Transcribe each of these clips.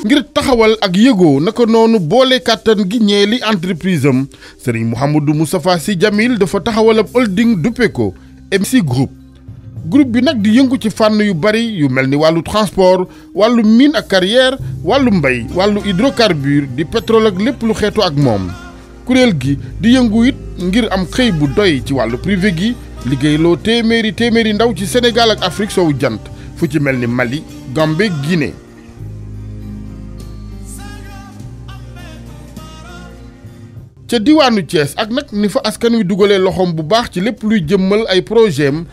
ngir taxawal ak yëgoo naka noonu boole kàttan gi ñeeli entreprise am Serigne Mouhamadou Moustapha Sy Djamil dafa taxawal ab holding duppe ko MC Group bi nag di yëngu ci fànn yu bari yu mel ni wàllu transport wàllu mine ak carrière wàllu mbay wàllu hydrocarbure di pétrole ak lépp lu xeetu ak moom kuréel gi di yëngu it ngir am xëy bu doy ci wàllu privé gi liggéeyloo téeméeri ndaw ci Sénégal ak Afrique soowu jant fu ci mel ni Mali Gambie Guinée. ca diwaanu Thiès ak nag ni fa askan wi dugalee loxoom bu baax ci lépp luy jëmmal ay projet am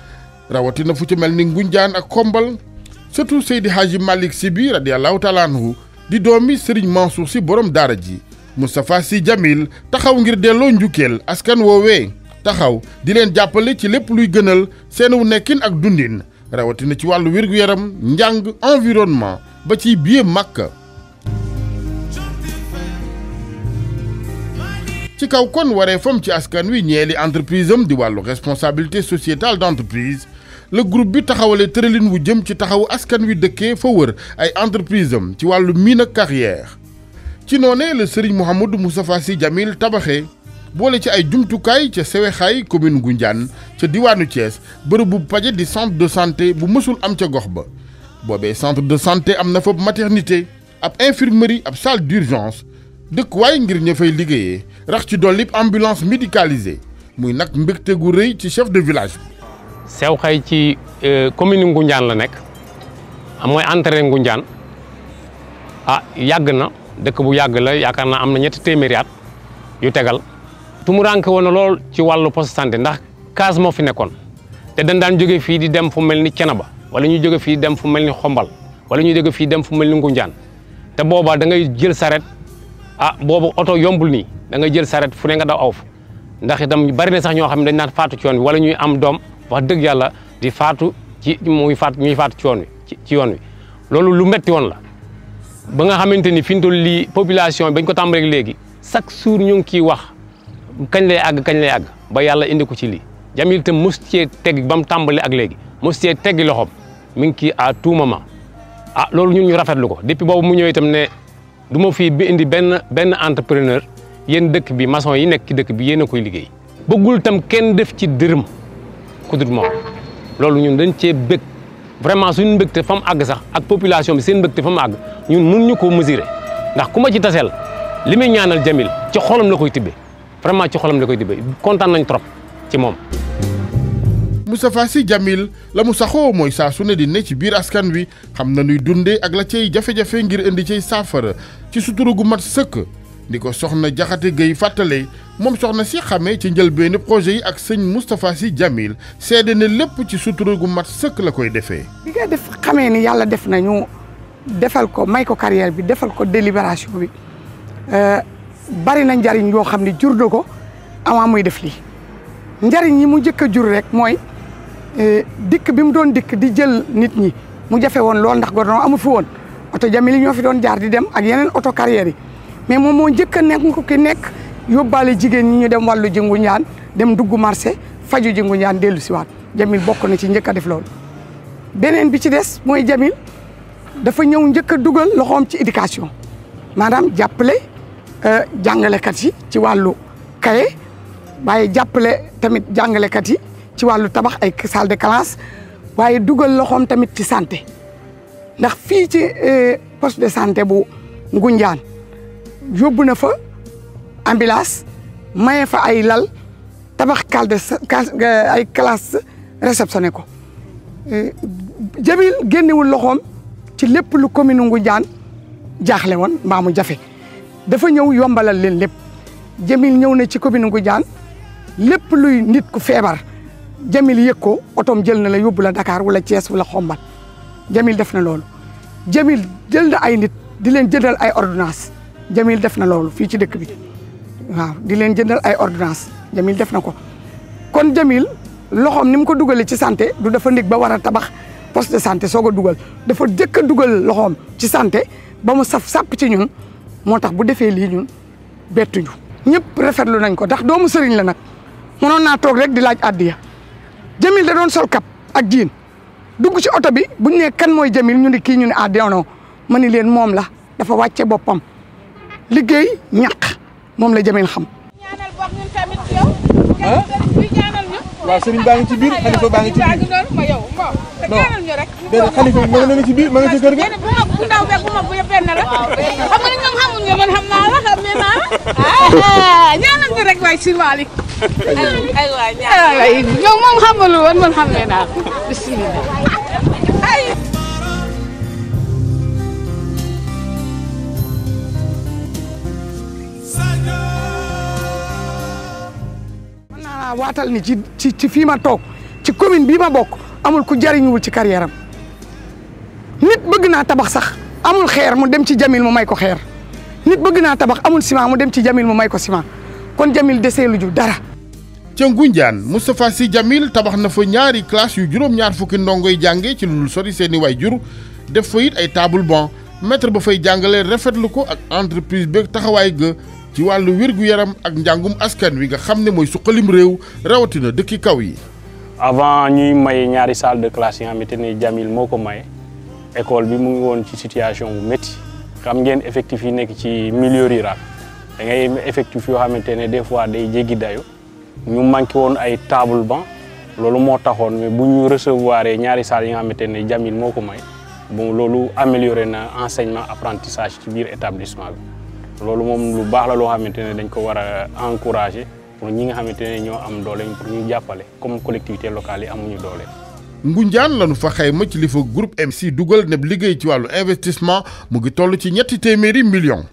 rawatina fu ci mel ni Ngunjaan ak Xombal surtout Seydi Hadji Malick Sy bi radiyallahu taala anhu di doomi Serigne Mansour Sy borom daara ji Moustapha Sy Djamil taxaw ngir delloo njukkeel askan woowee taxaw di leen jàppale ci lépp luy gënal seenu nekkin ak dundin rawatina ci wàllu wér-gu-yaram njàng environnement ba ci biir Makka. ci kaw kon waree fam ci askan wi ñeeli entreprise am di wàllu responsabilité sociétale d'entreprise le groupe bi taxawalee tëralin wu jëm ci taxawu askan wi dëkkee fa wër ay entreprise am ci wàllu mine ak carrière ci noonee la Serigne Mouhamadou Moustapha Sy Djamil tabaxee boole ci ay jumtukaay ca Sewexaay commune Ngoundiane ca diwaanu Thiès bërëb bu paje di centre de santé bu mësul am ca gox ba boobee centre de santé am na fa maternité ab infirmerie ab salle d'urgence dëkkuwaay ngir ña fay liggéeyee rax ci dolli ambulance médicalisée muy nag mbégte gu rëy ci chef de village bi. Sewexaay ci commune Ngoundiane la nekk mooy entrée Ngoundiane yàgg na dëkk bu yàgg la yaakaar naa am na ñetti téeméeri at yu tegal. tumuranke woon na lool ci wàllu poste santé ndax case moo fi nekkoon te dañ daan jóge fii di dem fu mel ni Cenaba wala ñu jóge fii dem fu mel ni Xombal wala ñu jóge fii dem fu mel ni Ngoundiane te boobaa da ngay jël saret boobu oto yombul nii da ngay jël saret fu ne nga daw aw fa ndax itam bari na sax ñoo xam ne dañ naan faatu ci yoon wi wala ñuy am doom wax dëgg yàlla di faatu ñuy faatu ci yoon wi ci yoon wi loolu lu metti woon la ba nga xamante ni fi mu toll lii population bi bañ ko tàmbalee léegi chaque jour ñu ngi ciy wax kañ lay àgg ba yàlla indi ko ci lii Djamil itam mos cee tegg ba mu tàmbalee ak léegi mos cee teggi loxoom mi ngi kii à tout moment loolu ñun ñu rafetlu ko depuis boobu mu ñëw itam ne du ma fii bi indi benn entrepreneur yéen dëkk bi maçon yi nekk ci dëkk bi yéen a koy liggéey bëggul itam kenn def ci dërëm ku dul moom loolu ñun dañ cee bëgg vraiment suñu mbégte fa mu àgg sax ak population bi seen mbégte fa mu àgg ñun mun ñu koo mesurer ndax ku ma ci taseel li muy ñaanal Djamil ci xolam la koy tibbee vraiment ci xolam la koy tibbee kontaan nañ trop ci moom. Moustapha Sy Djamil la mu saxoo mooy saa su ne di ne ci biir askan wi xam na nuy dundee ak la cay jafe-jafe ngir indi cay saafara ci sutura gu mat sëkk di ko soxna Jaxate Gueye fàttale moom soxna si xamee ci njëlbeeni projet yi ak sëñ Moustapha Sy Djamil seede ne lépp ci sutura gu mat sëkk la koy defee. bi nga def xamee ni yàlla def nañu defal ko may ko carrière bi defal ko délibération bi bari na njariñ yoo xam ne jur na ko avant muy def lii njariñ yi mu njëkk a jur rek mooy dikk bi mu doon dikk di jël nit ñi mu jafe woon lool ndax goudron amu fi woon oto Djamil yi ñoo fi doon jaar di dem ak yeneen oto carrière yi mais moom moo njëkk a nekk ko ki nekk yóbbaale jigéen ñi ñu dem wàllu ji Ngoundiane dem dugg marché faju ji Ngoundiane dellu si waat Djamil bokk na ci njëkk a def loolu. beneen bi ci des mooy Djamil dafa ñëw njëkk a dugal loxoom ci éducation maanaam jàppale jàngalekat yi ci wàllu kaye waaye jàppale tamit jàngalekat yi ci wàllu tabax ay salle de classe waaye dugal loxoom tamit ci santé ndax fii ci poste de santé bu Ngoundiane yóbbu na fa ambulance maye fa ay lal tabax ay classe réceptionné ko Djamil génnewul loxoom ci lépp lu commune Ngoundiane jaaxle woon mbaa mu jafe dafa ñëw yombalal leen lépp Djamil ñëw na ci commune Ngoundiane lépp luy nit ku feebar Djamil yëg ko otoom jël na la yóbbu la Dakar wala Thiès wala Xombal Djamil def na loolu Djamil jël na ay nit di leen jëndal ay ordonnance Djamil def na loolu fii ci dëkk bi waaw di leen jëndal ay ordonnance Djamil def na ko kon Djamil loxoom ni mu ko dugalee ci santé du dafa ndig ba war a tabax poste de santé soog a dugal dafa jëkk a dugal loxoom ci santé ba mu saf sàpp ci ñun moo tax bu defee lii ñun bettuñu ñëpp rafetlu nañ ko ndax doomu sëriñ la nag mënoon naa toog rek di laaj addiya Djamil da doon sol kap ak jiin dugg ci oto bi buñ ne kan mooy Djamil ñu ne kii ñu ne non ma ni leen moom la dafa wàcce boppam liggéey ñaq moom la Jamil xam. ñaanal bokk ñun tamit yow. ñaanal ñu. waaw sëriñ baa ngi ci biir xalifa baa ngi ci biir. ma yow ñaanal ñu rek. déedéet xalifa bi ma nga ci biir ma nga ci kër ga. bu mag bu ndaw beeg bu mag bu yëpp benn la. xam nga ni ñoom xamuñ nga man xam naa la xam ne naa la. ñaanal ñu rek waay si Malick. ay waay ñaanal ñoom moom xamul woon man xam ne naa bismillah. waatal ni ci fii ma toog ci commune bii ma bokk amul ku jariñuwul ci carrière am nit bëgg naa tabax sax amul xeer mu dem ci Jamil mu may ko xeer nit bëgg naa tabax amul ciment mu dem ci Jamil mu may ko ciment kon Jamil desee lu ju dara. ca Ngoundiane Moustapha Sy Jamil tabax na fa ñaari classe yu juróom-ñaar fukki ndongoy jànge ci lu dul sori seeni waajur def fa it ay table banc maître ba fay jàngale rafetlu ko ak entreprise beeg taxawaay ga ci wàllu wér-gu-yaram ak njàngum askan wi nga xam ne mooy suqalim réew rawatina dëkki kaw yi. avant ñuy may ñaari salle de classe yi nga xamante ne Jamil moo ko maye école bi mu ngi woon ci situation bu métti xam ngeen effectif yi nekk ci milieu rural da ngay effectif yoo xamante ne des fois day jéggi dayo ñu manqué woon ay table banc loolu moo taxoon mais bu ñu recevoir ñaari salle yi nga xamante ne Jamil moo ko may bon loolu amélioré na enseignement apprentissage ci biir établissement bi. loolu moom lu baax la loo xamante ne dañ ko war a encourager pour ñi nga xamante ne ñoo am doole pour ñu jàppale comme collectivité locale yi amuñu doole. Ngoundiane lañu fa xayma ci li fa groupe MC dugal ne liggéey ci wàllu investissement mu ngi toll ci $300 millions.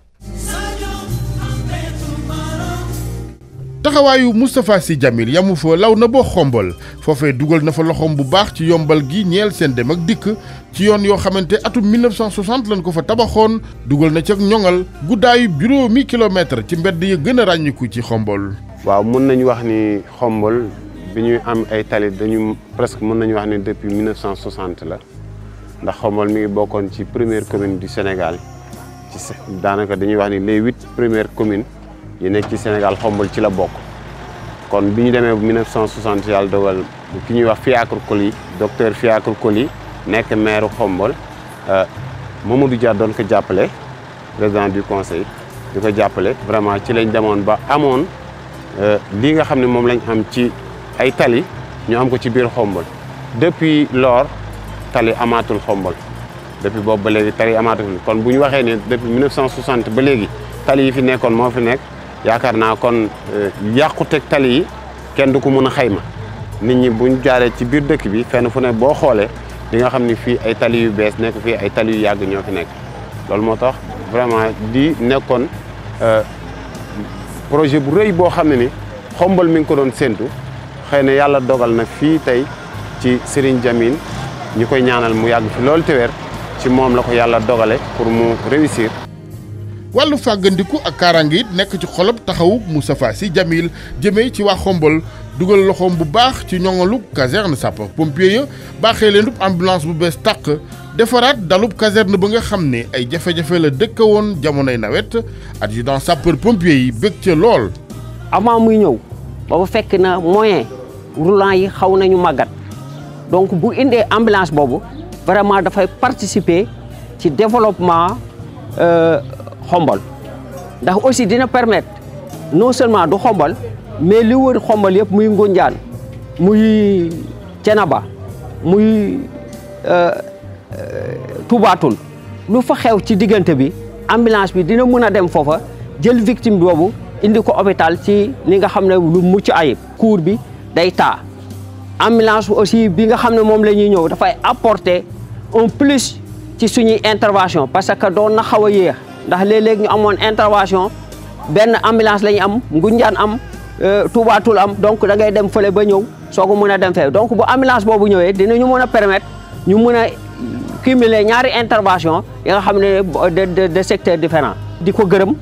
taxawaayu Moustapha Sy Jamil yamu fa law na boo xombal foofee dugal na fa loxoom bu baax ci yombal gi ñeel seen dem ak dikk ci yoon yoo xamante atum 1960 lañ ko fa tabaxoon dugal na ci ak ñoŋal guddaayu juróomi kilomètre ci mbedd ya gën a ràññiku ci xombal. waaw mën nañu wax ni xombal bi ñuy am ay tali dañu presque mën nañu wax ni depuis 1960 la ndax xombal mi ngi bokkoon ci première commune du Sénégal ci daanaka dañuy wax ni les 8 premières communes. yi nekk ci Sénégal xombal ci la bokk kon bi ñu demee bu 1960 yàlla dogal ki ñuy wax Fiacre Coly docteur Fiacre Coly nekk maire xombal Mamadou Dia doon ko jàppale président du conseil di ko jàppale vraiment ci lañ demoon ba amoon lii nga xam ne moom lañ am ci ay tali ñu am ko ci biir xombal depuis lors tali amaatul xombal depuis boobu ba léegi tali amaatul kon bu ñu waxee ne depuis 1960 ba léegi tali yi fi nekkoon moo fi nekk yaakaar naa kon yàquteg tali yi kenn du ko mën a xayma nit ñi buñ jaaree ci biir dëkk bi fenn fu ne boo xoolee di nga xam ni fii ay tali yu bees nekk fii ay tali yu yàgg ñoo fi nekk loolu moo tax vraiment di nekkoon projet bu rëy boo xam ne ni xombal mi ngi ko doon séntu xëy na yàlla dogal na fii tey ci Serigne Jamil ñu koy ñaanal mu yàgg fi loolu te wér ci moom la ko yàlla dogale pour mu réussir. wàllu fàggandiku ak kaaraange it nekk ci xolob taxawu Moustapha Sy Jamil jëmee ci waa xombal dugal loxoom bu baax ci ñoŋalu caserne sapeur pompier ya baaxee leen ambulance bu bees tàq defaraat dalub caserne ba nga xam ne ay jafe-jafe la dëkk woon jamonoy nawet adjudant sapeur pompier yi bëgg ca lool. avant muy ñëw boobu fekk na moyen roulant yi xaw nañu màggat donc bu indee ambulance boobu vraiment dafay participer ci développement xombal ndax aussi dina permettre non seulement du xombal mais li wër xombal yëpp muy Ngoundiane muy Thiénaba muy Toubatoul lu fa xew ci diggante bi ambulance bi dina mën a dem foofa jël victime boobu indi ko hôpital ci li nga xam ne lu mucc ayib. cours bi day taa ambulance aussi bi nga xam ne moom la ñuy ñëw dafay apporter un plus ci suñuy intervention parce que doon na xaw a yéex ndax léeg-léeg ñu amoon intervention benn ambulance la ñu am Ngoundiane am Toubatoul am donc da ngay dem fële ba ñëw soo ko mën a dem fee donc bu ambulance boobu ñëwee dinañu mën a permettre ñu mën a cumuler ñaari intervention yi nga xam ne de secteurs différents di ko gërëm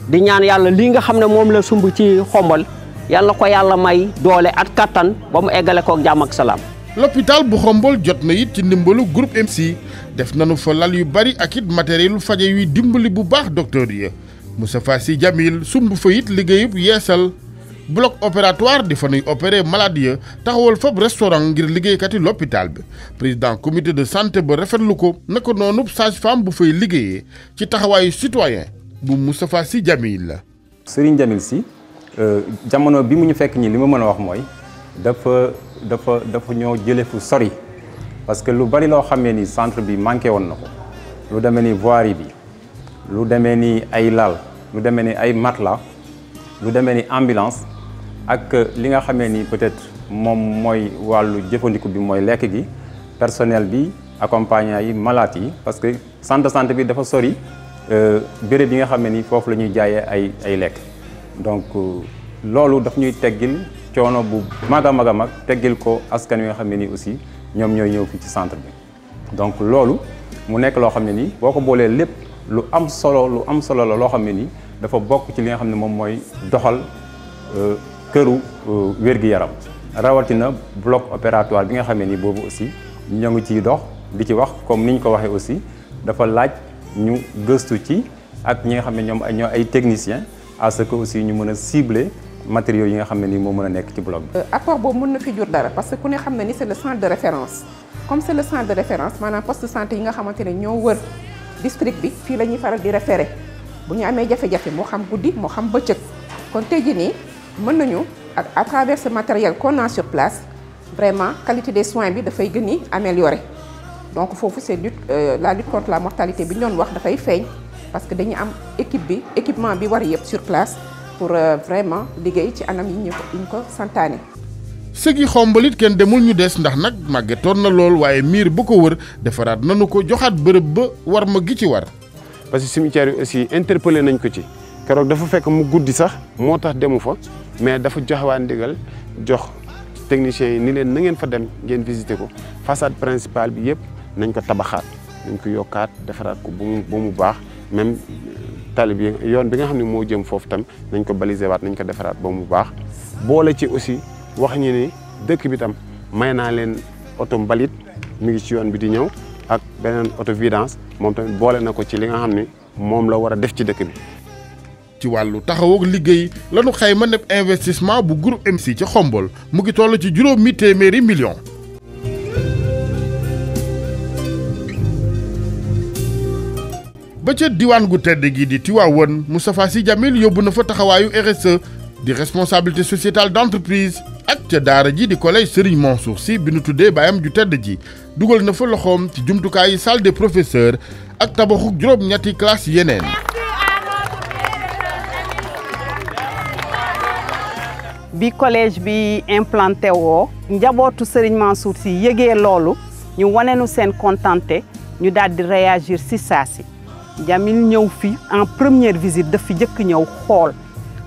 di ñaan yàlla lii nga xam ne moom la sumb ci xombal yàlla ko yàlla may doole at kattan ba mu eggale koog jàmm ak salaam. l'hôpital bu xombal jot na it ci ndimbalu groupe MC def nañu fa lal yu bari ak it matériel faje yuy dimbali bu baax docteur yi Moustapha Sy Jamil sumb fa it liggéeyub yeesal bloc opératoire di fa nuy opérer malade ya taxawal fab restaurant ngir liggéeykati l'hôpital bi président comité de santé ba rafetlu ko naka noonu sage-femme bu fay liggéeyee ci taxawaayu citoyen bu Moustapha Sy Djamil la. Serigne Djamil Sy jamono bi mu ñu fekk ñi li ma mën a wax mooy dafa ñoo jëlee fu sori parce que lu bari loo xamee ni centre bi manqué woon na ko lu demee ni voirie bi lu demee ni ay lal lu demee ni ay matelas lu demee ni ambulance ak li nga xamee ni peut-être moom mooy wàllu jëfandiku bi mooy lekk gi personnel bi accompagnant yi malade yi parce que centre de santé bi dafa sori béréb yi nga xam ne ni foofu la ñuy jaayee ay lekk donc loolu daf ñuy teggil coono bu mag a mag teggil ko askan wi nga xam ne ni aussi ñoom ñooy ñëw fii ci centre bi donc loolu mu nekk loo xam ne ni boo ko boolee lépp lu am solo la loo xam ne ni dafa bokk ci li nga xam ne moom mooy doxal këru wér-gi-yaram rawatina bloc opératoire bi nga xam ne ni boobu aussi ñoo ngi ciy dox di ci wax comme ni ñu ko waxee aussi dafa laaj ñu gëstu ci ak ñi nga xam ne ñoom ñoo ay techniciens à ce que aussi ñu mën a cibler matériaux yi nga xam ne nii moo mën a nekk ci bloc bi. apport boobu mën na fi jur dara parce que ku ne xam na ni c'est le centre de référence comme c'est le centre de référence maanaam poste de santé yi nga xamante ne ñoo wër district bi fii la ñuy faral di référer bu ñu amee jafe-jafe moo xam guddi moo xam bëccëg kon tey jii nii mën nañu à travers ce matériel qu'on a sur place vraiment qualité des soins bi dafay gën a améliorer donc foofu c'est la lutte contre la mortalité bi ñu doon wax dafay feeñ parce que dañu am équipement bi war yëpp sur place pour vraiment liggéey ci anam yi ñu ko santaane. sëgi xombalit kenn demul ñu des ndax nag màggetoon na lool waaye miir bu ko wër defaraat nanu ko joxaat bërëb ba war ma gi ci war. parce que cimetière yi aussi interpellé nañ ko ci keroog dafa fekk mu guddi sax moo tax demu fa mais dafa joxewaa ndigal jox techniciens yi ni leen na ngeen fa dem ngeen visiter ko façade principale bi yëpp nañ ko tabaxaat nañ ko yokkaat defaraat ko ba mu baax même tali bi yoon bi nga xam ne moo jëm foofu tam nañ ko baliser waat nañ ko defaraat ba mu baax boole ci aussi wax ñi ni dëkk bi tam may naa leen oto mbalit mi ngi ci yoon bi di ñëw ak beneen auto vidange moom tamit boole na ko ci li nga xam ne moom la war a def ci dëkk bi. ci wàllu taxaw ak liggéey lanu xayma ne investissement bu groupe MC ci Xombol mu ngi toll ci juróomi téeméeri millions. ba ca diwaan gu tedd gi di Tivaouane Moustapha Sy Djamil yóbbu na fa taxawaayu RSE di responsabilité sociétale d'entreprise ak ca daara ji di collège Serigne Mansour Sy bi nu tuddee baayam ju tedd ji dugal na fa loxoom ci jumtukaayu salle des professeurs ak tabaxu juróom-ñetti classe yeneen. bi collège bi implanté woo njabootu Serigne Mansour Sy yëgee loolu ñu wane nu seen contenté ñu daal di réagir si saa si Djamil ñëw fi en première visite daf fi jëkk ñëw xool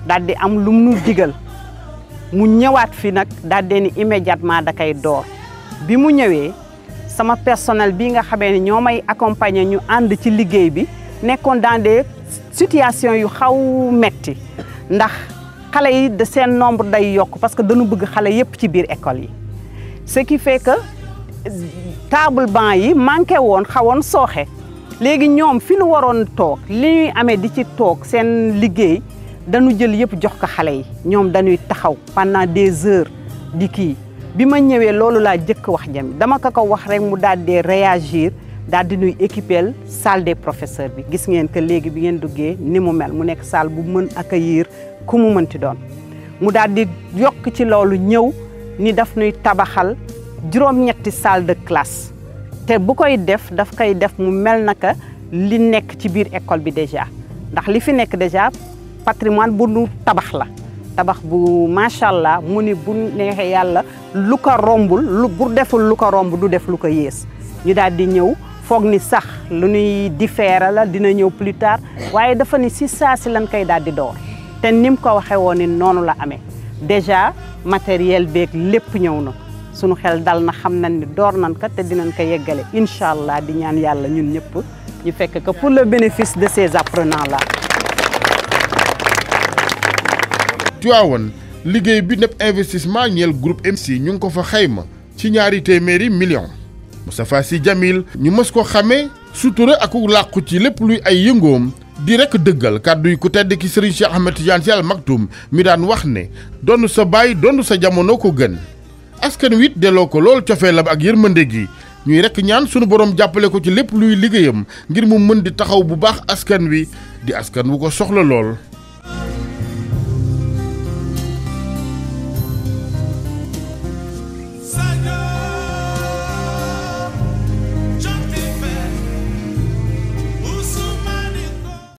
daal di am lu mu nu digal mu ñëwaat fi nag daal di ni immédiatement da koy door bi mu ñëwee sama personnel bi nga xamee ni ñoo may accompagner ñu ànd ci liggéey bi nekkoon dans des situations yu xaw metti ndax xale yi de seen nombre day yokk parce que dañu bëgg xale yépp ci biir école yi ce qui fait que table banc yi manqué woon xawoon sooxe léegi ñoom fi nu waroon toog li ñuy amee di ci toog seen liggéey dañu jël yépp jox ko xale yi ñoom dañuy taxaw pendant des heures di kii bi ma ñëwee loolu laa jëkk wax Djamil dama ko wax rek mu daal di réagir daal di nuy équiper salle des professeurs bi gis ngeen que léegi bi ngeen duggee ni mu mel mu nekk salle bu mën accueillir ku mu mënti doon mu daal di yokk ci loolu ñëw ni daf nuy tabaxal juróom-ñetti salle de classe te bu koy def daf koy def mu mel naka li nekk ci biir école bi déjà ndax li fi nekk déjà patrimoine bu nu tabax la tabax bu macha allah mu ni bu neexee yàlla lu ko rombul lu bu deful lu ko romb du def lu ko yées ñu daal di ñëw foog ni sax lu ñuy différer la dina ñëw plus tard waaye dafa ni si saa si lan koy daal di door te ni mu ko waxee woon ni noonu la amee déjà matériel beeg lépp ñëw na sunu xel dal na xam nañ ni door nañ ko te dinañ ko yeggale incha allah di ñaan yàlla ñun ñëpp ñu fekk que pour le bénéfice de ces apprenants là. Tivaouane liggéey bi nepp investissement ñeel groupe MC ñu ngi ko fa xayma ci ñaari téeméeri millions Moustapha Sy Djamil ñu mës ko xamee sutura ak làqu ci lépp luy ay yëngoom di rek dëggal kàddu yi ku tedd ki Serigne Cheikh Ahmed Tidiane Sy Al Maktoum mi daan wax ne donn sa baay donn sa jamono ko gën askan wi it delloo ko lool cofeelam ak yërmande gi ñuy rek ñaan sunu borom jàppale ko ci lépp luy liggéeyam ngir mu mën di taxaw bu baax askan wi di askan wu ko soxla lool.